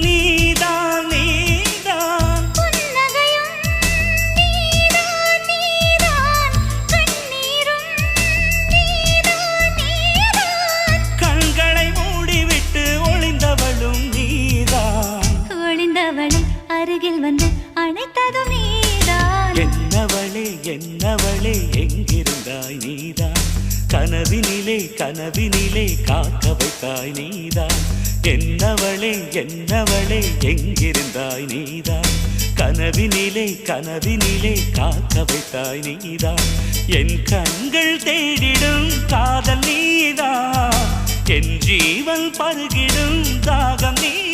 நீதான் நீதான் புன்னகையும் நீதான் நீதான் கண்ணீரும் நீதான் நீதான் கண்களை மூடிவிட்டு ஒளிந்தவளும் நீதான் ஒளிந்தவளை அருகில் வந்து அணைத்ததும் நீதான் என்னவளே என்னவளே எங்கிருந்தாய் நீதான் கனவினிலே கனவினிலே காக்க வைத்தாய் நீதான் என்னவளே என்னவளே எங்கிருந்தாய் நீதான் கனவினிலே கனவினிலே காக்க வைத்தாய் நீதான் என் கண்கள் தேடிடும் காதல் நீதான் என் ஜீவன் பருகிடும் தாகம் நீ